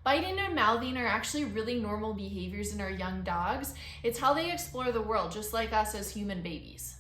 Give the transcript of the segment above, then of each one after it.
Biting and mouthing are actually really normal behaviors in our young dogs. It's how they explore the world, just like us as human babies.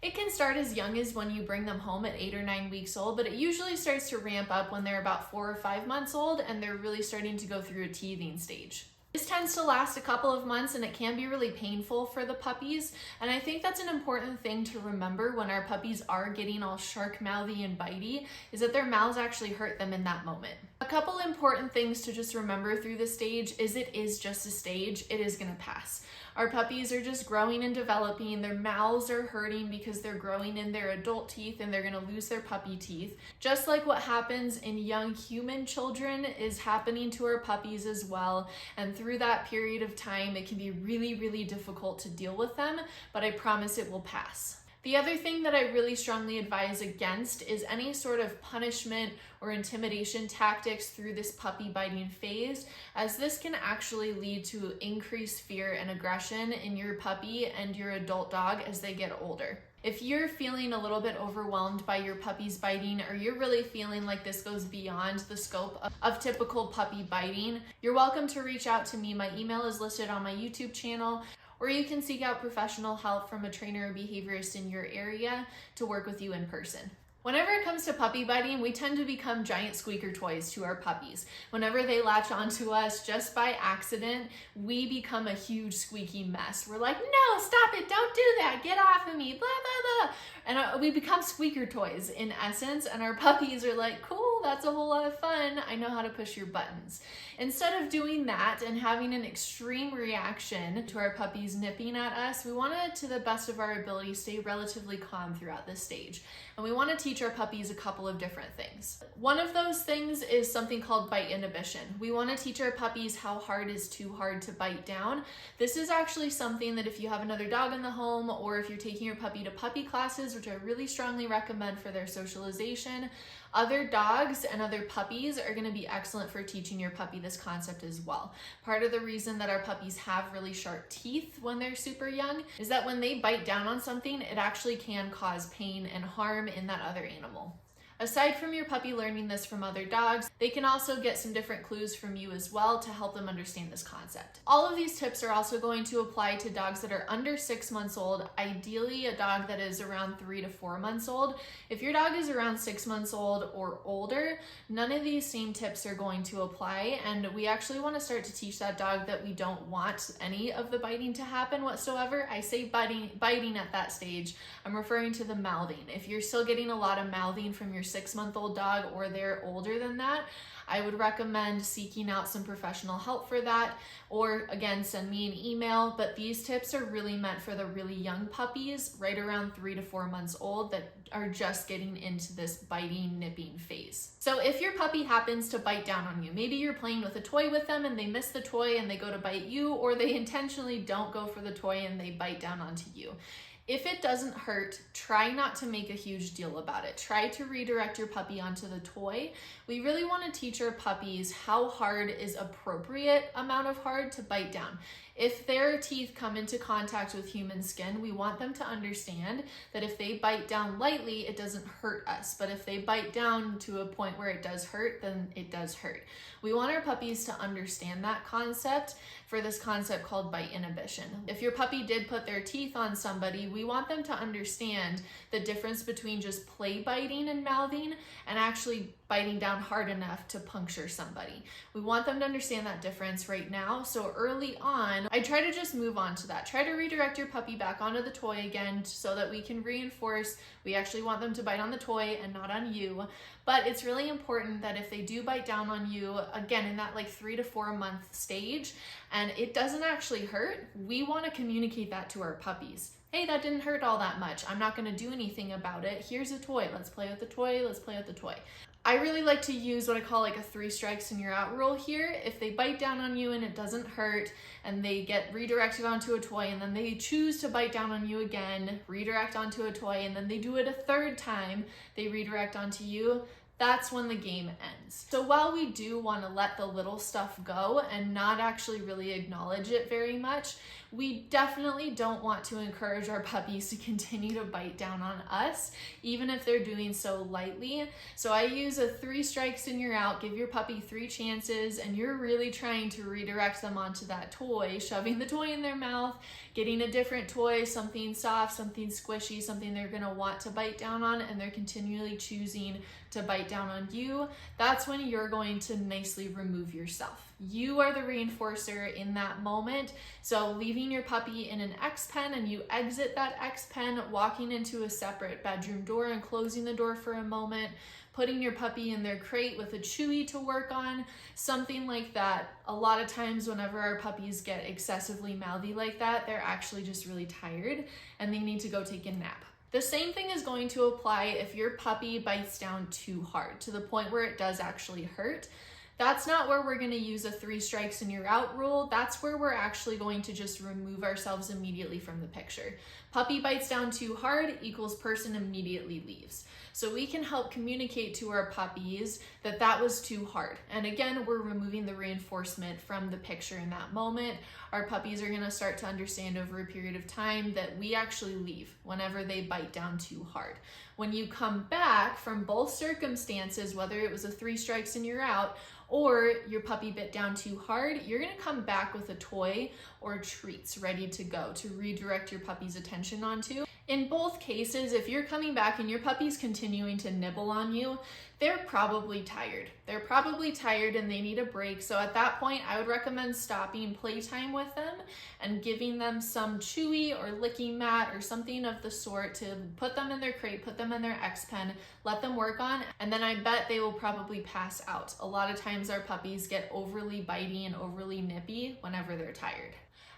It can start as young as when you bring them home at 8 or 9 weeks old, but it usually starts to ramp up when they're about 4 or 5 months old and they're really starting to go through a teething stage. This tends to last a couple of months and it can be really painful for the puppies. And I think that's an important thing to remember when our puppies are getting all shark mouthy and bitey, is that their mouths actually hurt them in that moment. A couple important things to just remember through this stage is it is just a stage. It is going to pass. Our puppies are just growing and developing. Their mouths are hurting because they're growing in their adult teeth and they're going to lose their puppy teeth. Just like what happens in young human children is happening to our puppies as well. And through that period of time, it can be really, really difficult to deal with them, but I promise it will pass. The other thing that I really strongly advise against is any sort of punishment or intimidation tactics through this puppy biting phase, as this can actually lead to increased fear and aggression in your puppy and your adult dog as they get older. If you're feeling a little bit overwhelmed by your puppy's biting, or you're really feeling like this goes beyond the scope of typical puppy biting, you're welcome to reach out to me. My email is listed on my YouTube channel, or you can seek out professional help from a trainer or behaviorist in your area to work with you in person. Whenever it comes to puppy biting, we tend to become giant squeaker toys to our puppies. Whenever they latch onto us just by accident, we become a huge squeaky mess. We're like, no, stop it, don't do that, get off of me, blah, blah, blah. And we become squeaker toys in essence, and our puppies are like, cool, that's a whole lot of fun, I know how to push your buttons. Instead of doing that and having an extreme reaction to our puppies nipping at us, we want to the best of our ability, stay relatively calm throughout this stage. And we want to teach our puppies a couple of different things. One of those things is something called bite inhibition. We want to teach our puppies how hard is too hard to bite down. This is actually something that if you have another dog in the home, or if you're taking your puppy to puppy classes, which I really strongly recommend for their socialization, other dogs and other puppies are going to be excellent for teaching your puppy this concept as well. Part of the reason that our puppies have really sharp teeth when they're super young is that when they bite down on something, it actually can cause pain and harm in that other animal. Aside from your puppy learning this from other dogs, they can also get some different clues from you as well to help them understand this concept. All of these tips are also going to apply to dogs that are under 6 months old, ideally a dog that is around 3 to 4 months old. If your dog is around 6 months old or older, none of these same tips are going to apply, and we actually want to start to teach that dog that we don't want any of the biting to happen whatsoever. I say biting at that stage, I'm referring to the mouthing. If you're still getting a lot of mouthing from your 6-month-old dog or they're older than that, I would recommend seeking out some professional help for that, or again, send me an email. But these tips are really meant for the really young puppies, right around 3 to 4 months old, that are just getting into this biting, nipping phase. So if your puppy happens to bite down on you, maybe you're playing with a toy with them and they miss the toy and they go to bite you, or they intentionally don't go for the toy and they bite down onto you. If it doesn't hurt, try not to make a huge deal about it. Try to redirect your puppy onto the toy. We really want to teach our puppies how hard is appropriate amount of hard to bite down. If their teeth come into contact with human skin, we want them to understand that if they bite down lightly, it doesn't hurt us. But if they bite down to a point where it does hurt, then it does hurt. We want our puppies to understand that concept for this concept called bite inhibition. If your puppy did put their teeth on somebody, we want them to understand the difference between just play biting and mouthing and actually biting down hard enough to puncture somebody. We want them to understand that difference right now. So early on, I try to just move on to that. Try to redirect your puppy back onto the toy again so that we can reinforce we actually want them to bite on the toy and not on you. But it's really important that if they do bite down on you, again, in that like 3 to 4 month stage, and it doesn't actually hurt, we want to communicate that to our puppies. Hey, that didn't hurt all that much. I'm not going to do anything about it. Here's a toy. Let's play with the toy. Let's play with the toy. I really like to use what I call like a 3 strikes and you're out rule here. If they bite down on you and it doesn't hurt and they get redirected onto a toy and then they choose to bite down on you again, redirect onto a toy, and then they do it a 3rd time, they redirect onto you, that's when the game ends. So while we do want to let the little stuff go and not actually really acknowledge it very much, we definitely don't want to encourage our puppies to continue to bite down on us, even if they're doing so lightly. So I use a 3 strikes and you're out, give your puppy 3 chances, and you're really trying to redirect them onto that toy, shoving the toy in their mouth, getting a different toy, something soft, something squishy, something they're gonna want to bite down on, and they're continually choosing to bite down on you. That's when you're going to nicely remove yourself. You are the reinforcer in that moment. So leaving your puppy in an X pen, and you exit that X pen, walking into a separate bedroom door and closing the door for a moment, putting your puppy in their crate with a chewy to work on, something like that. A lot of times whenever our puppies get excessively mouthy like that, they're actually just really tired and they need to go take a nap. The same thing is going to apply if your puppy bites down too hard, to the point where it does actually hurt. That's not where we're going to use a 3 strikes and you're out rule. That's where we're actually going to just remove ourselves immediately from the picture. Puppy bites down too hard equals person immediately leaves. So we can help communicate to our puppies that that was too hard. And again, we're removing the reinforcement from the picture in that moment. Our puppies are going to start to understand over a period of time that we actually leave whenever they bite down too hard. When you come back from both circumstances, whether it was a 3 strikes and you're out, or your puppy bit down too hard, you're gonna come back with a toy or treats ready to go to redirect your puppy's attention onto. In both cases, if you're coming back and your puppy's continuing to nibble on you, they're probably tired. They're probably tired and they need a break. So at that point, I would recommend stopping playtime with them and giving them some chewy or licking mat or something of the sort to put them in their crate, put them in their X pen, let them work on, and then I bet they will probably pass out. A lot of times our puppies get overly bitey and overly nippy whenever they're tired.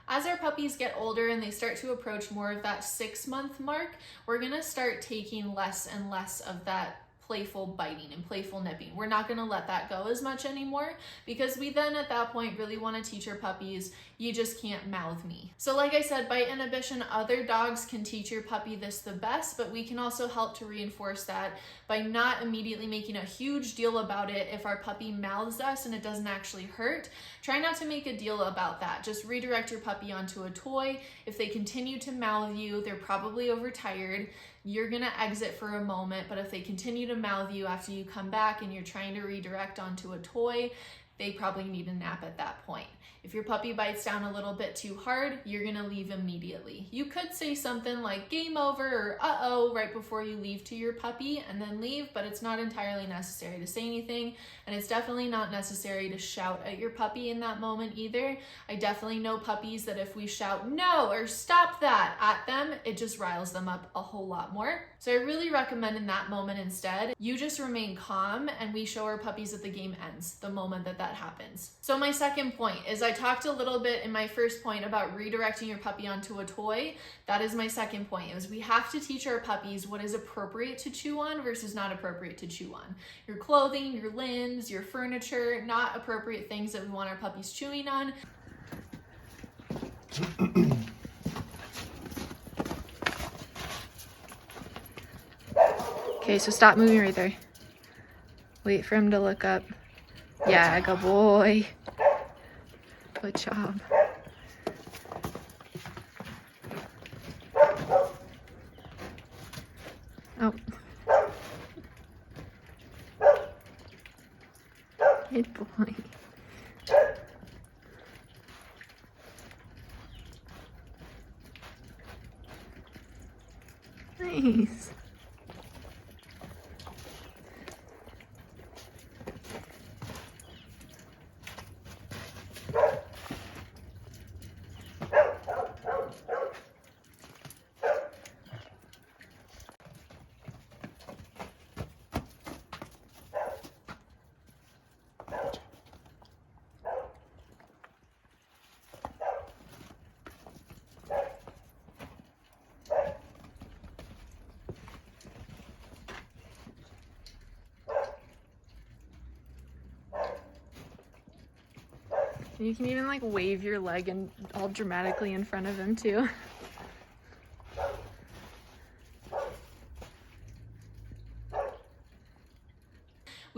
As our puppies get older and they start to approach more of that 6-month mark, we're gonna start taking less and less of that playful biting and playful nipping. We're not gonna let that go as much anymore, because we then at that point really wanna teach our puppies, you just can't mouth me. So like I said, bite inhibition, other dogs can teach your puppy this the best, but we can also help to reinforce that by not immediately making a huge deal about it. If our puppy mouths us and it doesn't actually hurt, try not to make a deal about that. Just redirect your puppy onto a toy. If they continue to mouth you, they're probably overtired. You're gonna exit for a moment, but if they continue to mouth you after you come back and you're trying to redirect onto a toy, they probably need a nap at that point. If your puppy bites down a little bit too hard, you're gonna leave immediately. You could say something like game over or uh-oh right before you leave to your puppy and then leave, but it's not entirely necessary to say anything, and it's definitely not necessary to shout at your puppy in that moment either. I definitely know puppies that if we shout no or stop that at them, it just riles them up a whole lot more. So I really recommend in that moment instead, you just remain calm and we show our puppies that the game ends the moment that that happens. So my second point is I talked a little bit in my first point about redirecting your puppy onto a toy. That is my second point, is we have to teach our puppies what is appropriate to chew on versus not appropriate to chew on. Your clothing, your limbs, your furniture, not appropriate things that we want our puppies chewing on. Okay, so stop moving right there. Wait for him to look up. Yeah, good boy. Good job. Oh. Good boy. Nice. You can even like wave your leg and all dramatically in front of him too.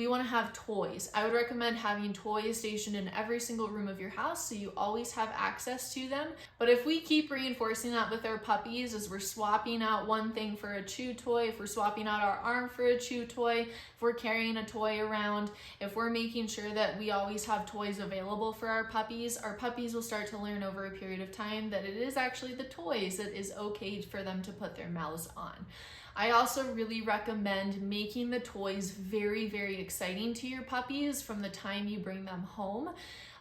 we want to have toys. I would recommend having toys stationed in every single room of your house so you always have access to them. But if we keep reinforcing that with our puppies as we're swapping out one thing for a chew toy, if we're swapping out our arm for a chew toy, if we're carrying a toy around, if we're making sure that we always have toys available for our puppies will start to learn over a period of time that it is actually the toys that is okay for them to put their mouths on. I also really recommend making the toys very, very exciting to your puppies from the time you bring them home.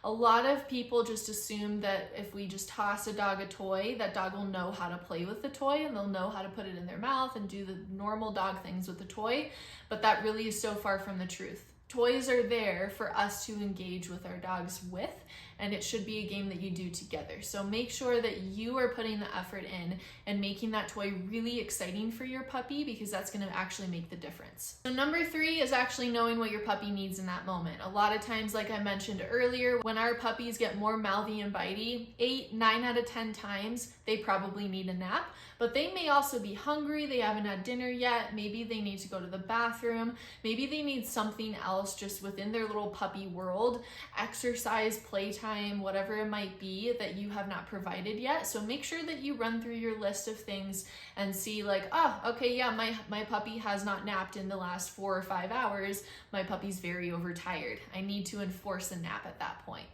A lot of people just assume that if we just toss a dog a toy, that dog will know how to play with the toy and they'll know how to put it in their mouth and do the normal dog things with the toy, but that really is so far from the truth. Toys are there for us to engage with our dogs with, and it should be a game that you do together. So make sure that you are putting the effort in and making that toy really exciting for your puppy, because that's going to actually make the difference. So number 3 is actually knowing what your puppy needs in that moment. A lot of times, like I mentioned earlier, when our puppies get more mouthy and bitey, 9 out of 10 times, they probably need a nap. But they may also be hungry, they haven't had dinner yet, maybe they need to go to the bathroom, maybe they need something else just within their little puppy world, exercise, playtime, whatever it might be that you have not provided yet. So make sure that you run through your list of things and see like, oh, okay, yeah, my puppy has not napped in the last 4 or 5 hours. My puppy's very overtired. I need to enforce a nap at that point.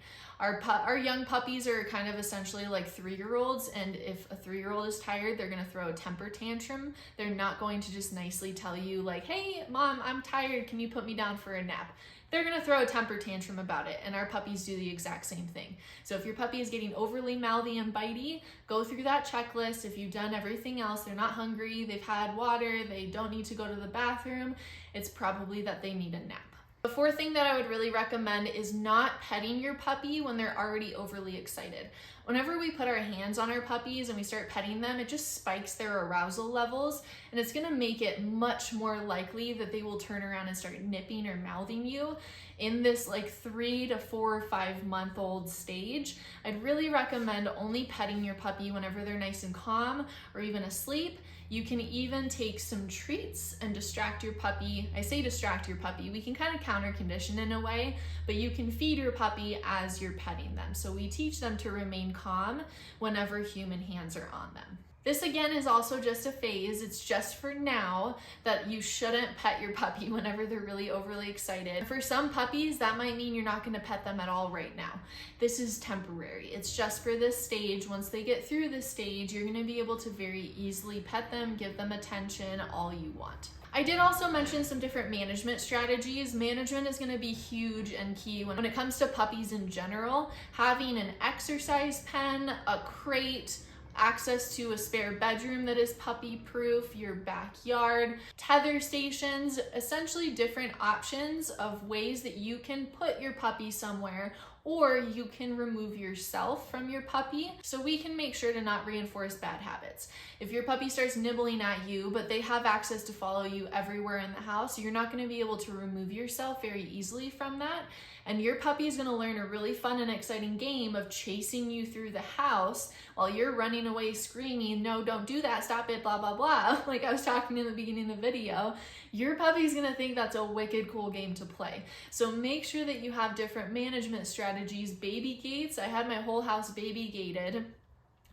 Our young puppies are kind of essentially like 3-year-olds, and if a 3-year-old is tired, they're gonna throw a temper tantrum. They're not going to just nicely tell you like, hey, mom, I'm tired, can you put me down for a nap? They're gonna throw a temper tantrum about it, and our puppies do the exact same thing. So if your puppy is getting overly mouthy and bitey, go through that checklist. If you've done everything else, they're not hungry, they've had water, they don't need to go to the bathroom, it's probably that they need a nap. The 4th thing that I would really recommend is not petting your puppy when they're already overly excited. Whenever we put our hands on our puppies and we start petting them, it just spikes their arousal levels, and it's gonna make it much more likely that they will turn around and start nipping or mouthing you in this like 3 to 4 or 5 month old stage. I'd really recommend only petting your puppy whenever they're nice and calm or even asleep. You can even take some treats and distract your puppy. I say distract your puppy. We can kind of counter condition in a way, but you can feed your puppy as you're petting them. So we teach them to remain calm whenever human hands are on them. This again is also just a phase. It's just for now that you shouldn't pet your puppy whenever they're really overly excited. For some puppies, that might mean you're not gonna pet them at all right now. This is temporary. It's just for this stage. Once they get through this stage, you're gonna be able to very easily pet them, give them attention, all you want. I did also mention some different management strategies. Management is going to be huge and key when it comes to puppies in general. Having an exercise pen, a crate, access to a spare bedroom that is puppy proof, your backyard, tether stations, essentially different options of ways that you can put your puppy somewhere, or you can remove yourself from your puppy, so we can make sure to not reinforce bad habits. If your puppy starts nibbling at you, but they have access to follow you everywhere in the house, you're not going to be able to remove yourself very easily from that. And your puppy is going to learn a really fun and exciting game of chasing you through the house while you're running away screaming, no, don't do that, stop it, blah, blah, blah. Like I was talking in the beginning of the video, your puppy's going to think that's a wicked cool game to play. So make sure that you have different management strategies. Baby gates, I had my whole house baby gated.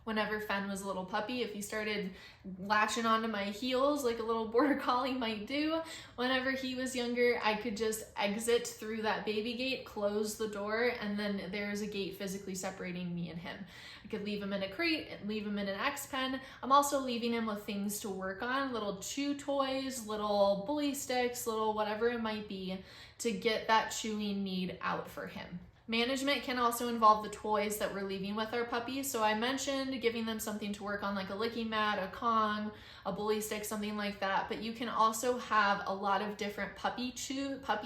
Whenever Fen was a little puppy, if he started latching onto my heels like a little border collie might do, whenever he was younger, I could just exit through that baby gate, close the door, and then there's a gate physically separating me and him. I could leave him in a crate, leave him in an X pen. I'm also leaving him with things to work on, little chew toys, little bully sticks, little whatever it might be, to get that chewing need out for him. Management can also involve the toys that we're leaving with our puppies. So I mentioned giving them something to work on, like a licking mat, a Kong, a bully stick, something like that. But you can also have a lot of different puppy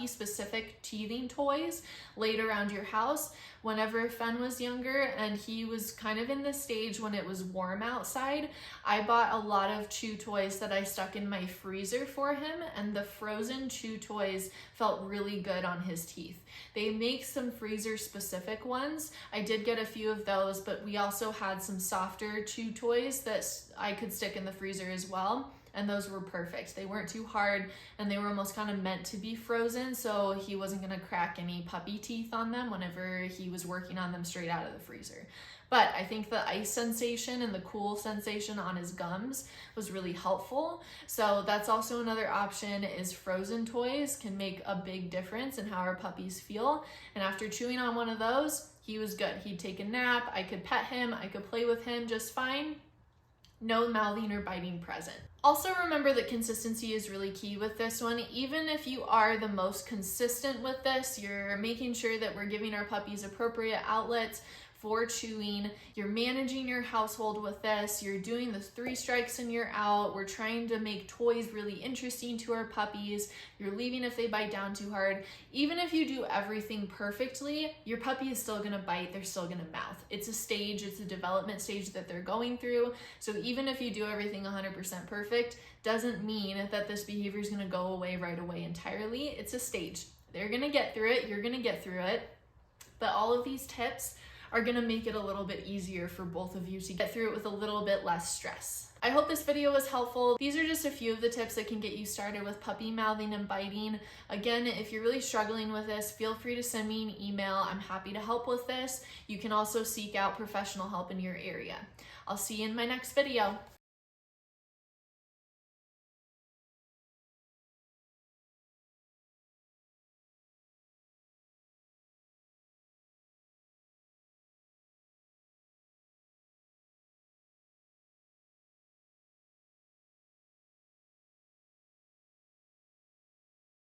specific teething toys laid around your house. Whenever Fen was younger and he was kind of in the stage when it was warm outside, I bought a lot of chew toys that I stuck in my freezer for him, and the frozen chew toys felt really good on his teeth. They make some freezer specific ones. I did get a few of those, but we also had some softer chew toys that I could stick in the freezer as well. and those were perfect. They weren't too hard, and they were almost kind of meant to be frozen, so he wasn't gonna crack any puppy teeth on them whenever he was working on them straight out of the freezer. But I think the ice sensation and the cool sensation on his gums was really helpful. So that's also another option, is frozen toys can make a big difference in how our puppies feel. And after chewing on one of those, he was good. He'd take a nap, I could pet him, I could play with him just fine. No mouthing or biting present. Also remember that consistency is really key with this one. Even if you are the most consistent with this, you're making sure that we're giving our puppies appropriate outlets for chewing, you're managing your household with this, you're doing the 3 strikes and you're out, we're trying to make toys really interesting to our puppies, you're leaving if they bite down too hard. Even if you do everything perfectly, your puppy is still gonna bite, they're still gonna mouth. It's a stage, it's a development stage that they're going through. So even if you do everything 100% perfect, doesn't mean that this behavior is gonna go away right away entirely. It's a stage. They're gonna get through it, you're gonna get through it. But all of these tips are gonna make it a little bit easier for both of you to get through it with a little bit less stress. I hope this video was helpful. These are just a few of the tips that can get you started with puppy mouthing and biting. Again, if you're really struggling with this, feel free to send me an email. I'm happy to help with this. You can also seek out professional help in your area. I'll see you in my next video.